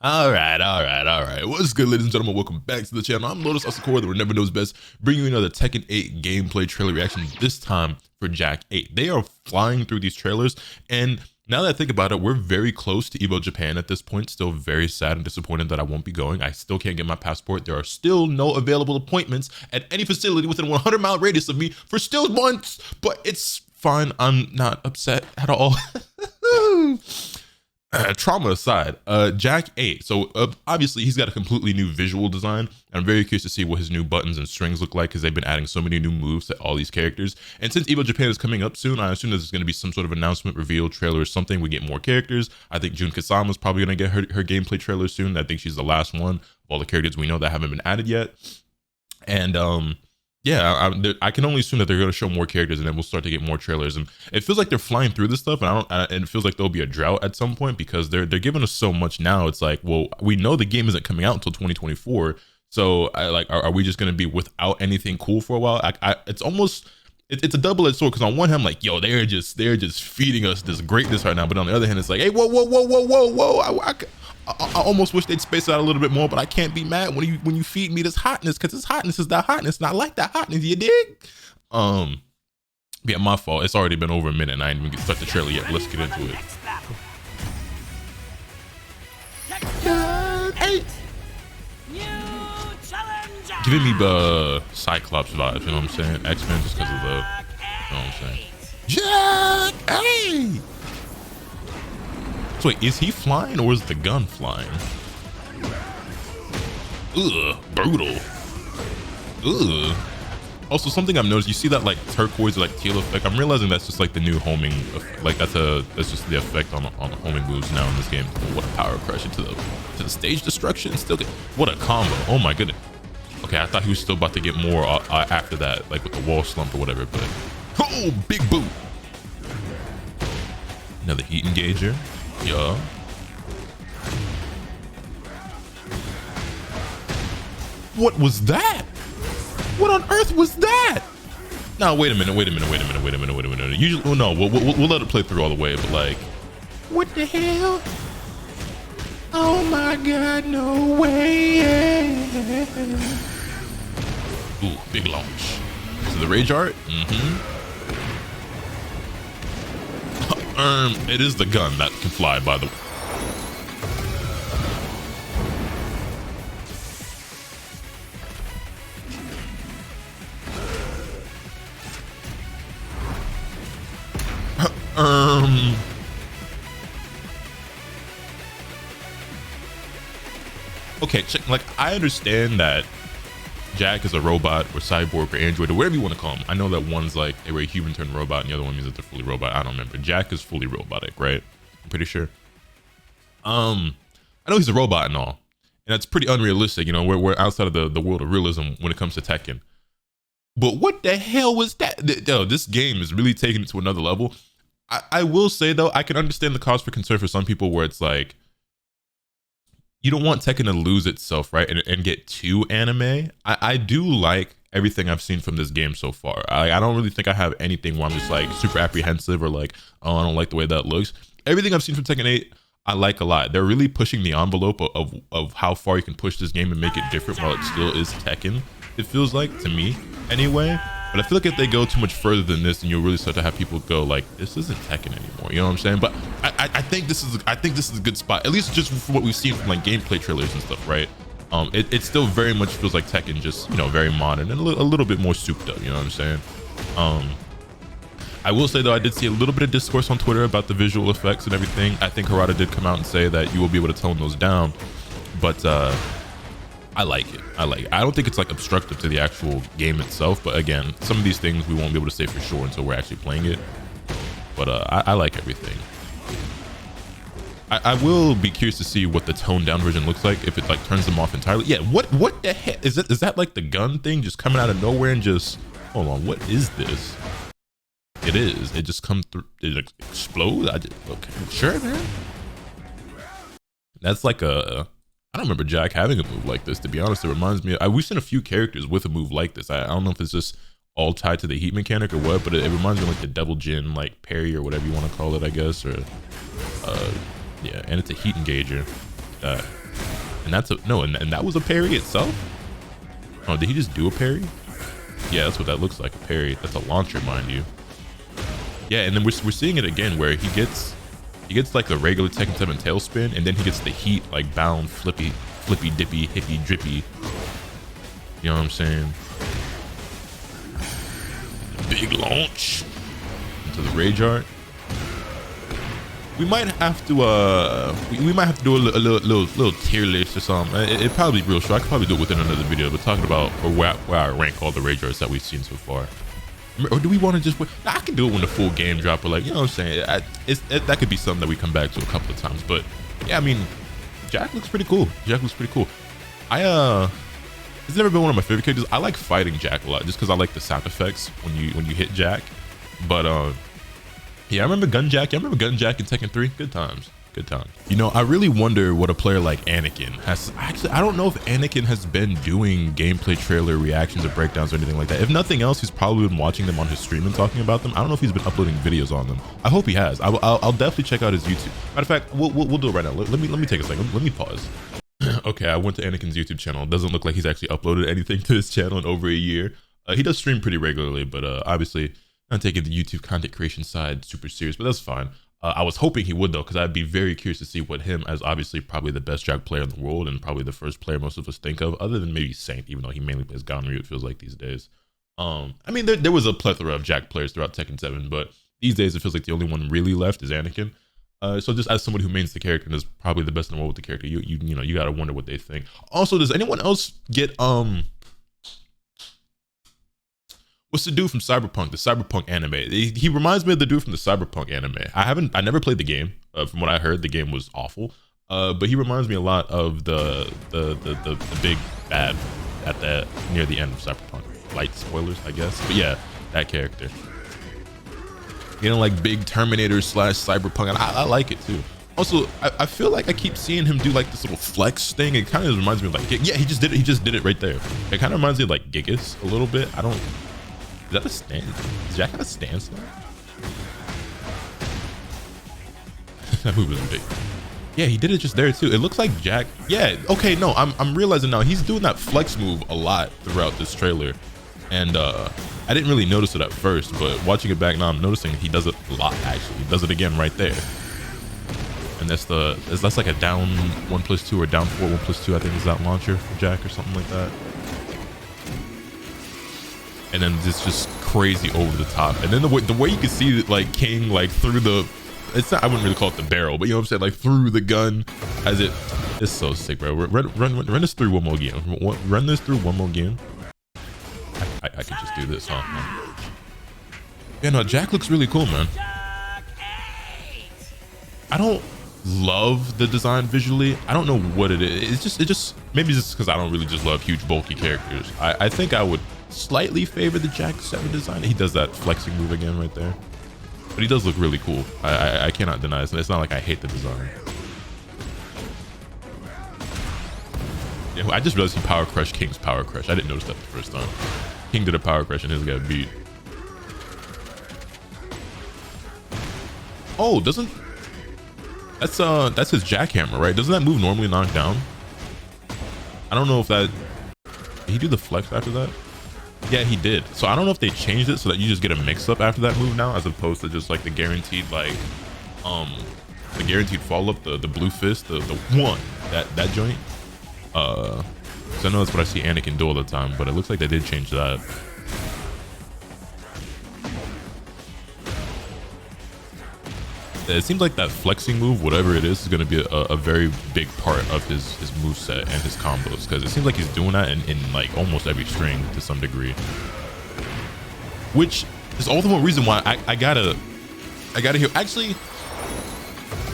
All right. What's good, ladies and gentlemen? Welcome back to the channel. I'm LotusAsakura, the Never Knows Best, bringing you another Tekken 8 gameplay trailer reaction, this time for Jack 8. They are flying through these trailers, and now that I think about it, we're very close to EVO Japan at this point. Still very sad and disappointed that I won't be going. I still can't get my passport. There are still no available appointments at any facility within a 100-mile radius of me for still months, but it's fine. I'm not upset at all. Trauma aside, Jack 8. So obviously he's got a completely new visual design. I'm very curious to see what his new buttons and strings look like because they've been adding so many new moves to all these characters. And since EVO Japan is coming up soon, I assume there's going to be some sort of announcement, reveal, trailer or something. We get more characters. I think Jun Kasama's probably going to get her gameplay trailer soon. I think she's the last one of all the characters we know that haven't been added yet. And yeah, I can only assume that they're going to show more characters, and then we'll start to get more trailers. And it feels like they're flying through this stuff, and and it feels like there'll be a drought at some point because they're giving us so much now. It's like, well, we know the game isn't coming out until 2024, so are we just going to be without anything cool for a while? It's almost it's a double-edged sword because on one hand, I'm like, yo, they're just feeding us this greatness right now, but on the other hand, it's like, hey, whoa, I almost wish they'd space it out a little bit more, but I can't be mad when you feed me this hotness, because this hotness is that hotness, and I like that hotness, you dig? Yeah, my fault. It's already been over a minute, and I didn't even start the trailer yet. But let's get into it. Hey. Giving me the Cyclops vibes, you know what I'm saying? X-Men, just because of the, you know what I'm saying? Jack! Hey! So wait, is he flying or is the gun flying? Ugh, brutal. Ugh. Also, something I've noticed, you see that like turquoise or like teal effect. I'm realizing that's just like the new homing, like that's just the effect on homing moves now in this game. What a power crush into the stage destruction. Still get, what a combo. Oh my goodness. Okay, I thought he was still about to get more after that, like with the wall slump or whatever, but oh, big boot. Another heat engager. Yeah. What was that? What on earth was that? Now wait a minute. Usually, well, no, we'll let it play through all the way, but like, what the hell? Oh my God, no way! Ooh, big launch. So the rage art. It is the gun that can fly, by the way. Okay, check, like, I understand that Jack is a robot or cyborg or android or whatever you want to call him. I know that one's like a very human turned robot and the other one means that they're fully robot. I don't remember. Jack is fully robotic, right? I'm pretty sure. I know he's a robot and all, and that's pretty unrealistic. You know, we're outside of the world of realism when it comes to Tekken. But what the hell was that? Yo, this game is really taking it to another level. I will say though, I can understand the cause for concern for some people where it's like, you don't want Tekken to lose itself, right? And get too anime. I do like everything I've seen from this game so far. I don't really think I have anything where I'm just like super apprehensive or like, oh, I don't like the way that looks. Everything I've seen from Tekken 8, I like a lot. They're really pushing the envelope of how far you can push this game and make it different while it still is Tekken. It feels like, to me anyway. But I feel like if they go too much further than this, then you'll really start to have people go like, this isn't Tekken anymore. You know what I'm saying? But I think this is a good spot, at least just from what we've seen from like gameplay trailers and stuff, right? It still very much feels like Tekken, just, you know, very modern and a little bit more souped up. You know what I'm saying? I will say though, I did see a little bit of discourse on Twitter about the visual effects and everything. I think Harada did come out and say that you will be able to tone those down, but I like it. I don't think it's like obstructive to the actual game itself, but again, some of these things we won't be able to say for sure until we're actually playing it. But I like everything. I will be curious to see what the toned down version looks like, if it like turns them off entirely. Yeah, what the heck is that like the gun thing just coming out of nowhere and just, hold on, what is this? It is. It just comes through. It explodes. Okay, sure, man. That's like a. I don't remember Jack having a move like this. To be honest, it reminds me. We've seen a few characters with a move like this. I don't know if it's just all tied to the heat mechanic or what, but it reminds me of like the Devil Jin, like parry or whatever you want to call it, I guess. Or yeah, and it's a heat engager. And that's a no, and that was a parry itself. Oh, did he just do a parry? Yeah, that's what that looks like, a parry. That's a launcher, mind you. Yeah, and then we're seeing it again where he gets like the regular Tekken 7 tailspin, and then he gets the heat like bound flippy dippy hippy drippy. You know what I'm saying? Big launch into the rage art. We might have to we might have to do a little tier list or something. It'd probably be real short. I could probably do it within another video, but talking about where I rank all the rage arts that we've seen so far. Or do we want to just wait? I can do it when the full game drop, but like, you know what I'm saying? That could be something that we come back to a couple of times. But yeah, I mean, Jack looks pretty cool. Jack looks pretty cool. It's never been one of my favorite characters. I like fighting Jack a lot just because I like the sound effects when you hit Jack. But yeah, I remember Gun Jack. I remember Gun Jack in Tekken 3. Good times. Good times. You know, I really wonder what a player like Anakin has. Actually, I don't know if Anakin has been doing gameplay trailer reactions or breakdowns or anything like that. If nothing else, he's probably been watching them on his stream and talking about them. I don't know if he's been uploading videos on them. I hope he has. I'll definitely check out his YouTube. Matter of fact, we'll do it right now. Let me take a second. Let me pause. Okay, I went to Anakin's YouTube channel. It doesn't look like he's actually uploaded anything to his channel in over a year. He does stream pretty regularly, but obviously not taking the YouTube content creation side super serious, but that's fine. I was hoping he would though, because I'd be very curious to see what him, as obviously probably the best Jack player in the world and probably the first player most of us think of, other than maybe Saint, even though he mainly plays Ganryu, it feels like these days. I mean, there was a plethora of Jack players throughout Tekken 7, but these days it feels like the only one really left is Anakin. So just as somebody who mains the character and is probably the best in the world with the character, you know, you gotta wonder what they think. Also, does anyone else get what's the dude from Cyberpunk, the Cyberpunk anime? He reminds me of the dude from the Cyberpunk anime. I never played the game. From what I heard, the game was awful. But he reminds me a lot of the big bad at near the end of Cyberpunk. Light spoilers, I guess. But yeah, that character. You know, like big Terminator / Cyberpunk, and I like it too. Also, I feel like I keep seeing him do like this little flex thing. It kind of reminds me of like, yeah, he just did it. He just did it right there. It kind of reminds me of like Gigas a little bit. Is that a stance? Does Jack have a stance now? That move was big. Yeah, he did it just there too. It looks like Jack. Yeah, okay, no, I'm realizing now he's doing that flex move a lot throughout this trailer. And I didn't really notice it at first, but watching it back now, I'm noticing he does it a lot actually. He does it again right there. And that's like a down 1+2 or down 4 1+2, I think is that launcher for Jack or something like that. And then it's just crazy over the top. And then the way you can see like King like through the, it's not, I wouldn't really call it the barrel, but you know what I'm saying, like through the gun as it's so sick, bro. Run this through one more game. Run this through one more game. I could just do this, huh? Yeah, no, Jack looks really cool, man. I don't love the design visually. I don't know what it is. It just maybe it's just because I don't really just love huge bulky characters. I think I would slightly favor the Jack 7 design. He does that flexing move again right there, but he does look really cool. I cannot deny it. It's not like I hate the design. Yeah, I just realized he power crushed King's power crush. I didn't notice that the first time. King did a power crush and his got beat. Oh, that's his jackhammer, right? Doesn't that move normally knock down? I don't know if that, did he do the flex after that? Yeah, he did. So I don't know if they changed it so that you just get a mix up after that move now, as opposed to just like the guaranteed like the guaranteed follow up, the blue fist, the one, that joint. So I know that's what I see Anakin do all the time, but it looks like they did change that. It seems like that flexing move, whatever it is going to be a very big part of his moveset and his combos, because it seems like he's doing that in like almost every string to some degree, which is all the more reason why I gotta hear. Actually,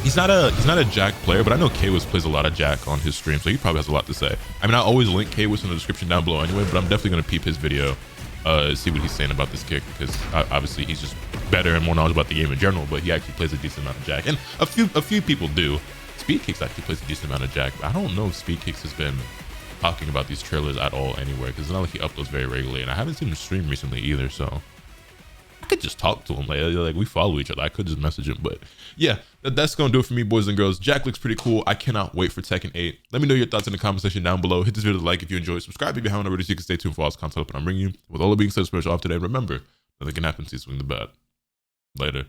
he's not a Jack player, but I know Kwis plays a lot of Jack on his stream, so he probably has a lot to say. I mean, I always link Kwis in the description down below anyway, but I'm definitely going to peep his video, see what he's saying about this character, because obviously he's just better and more knowledgeable about the game in general, but he actually plays a decent amount of Jack, and a few people do. Speed Kicks actually plays a decent amount of Jack, but I don't know if Speed Kicks has been talking about these trailers at all anywhere, because it's not like he uploads very regularly, and I haven't seen him stream recently either, so could just talk to him. Like we follow each other. I could just message him. But yeah, that's gonna do it for me, boys and girls. Jack looks pretty cool. I cannot wait for Tekken 8. Let me know your thoughts in the comment section down below. Hit this video with a like if you enjoyed. Subscribe if you haven't already so you can stay tuned for all this content up and I'm bringing you. With all that being said, special off today. Remember, nothing can happen to you swing the bat. Later.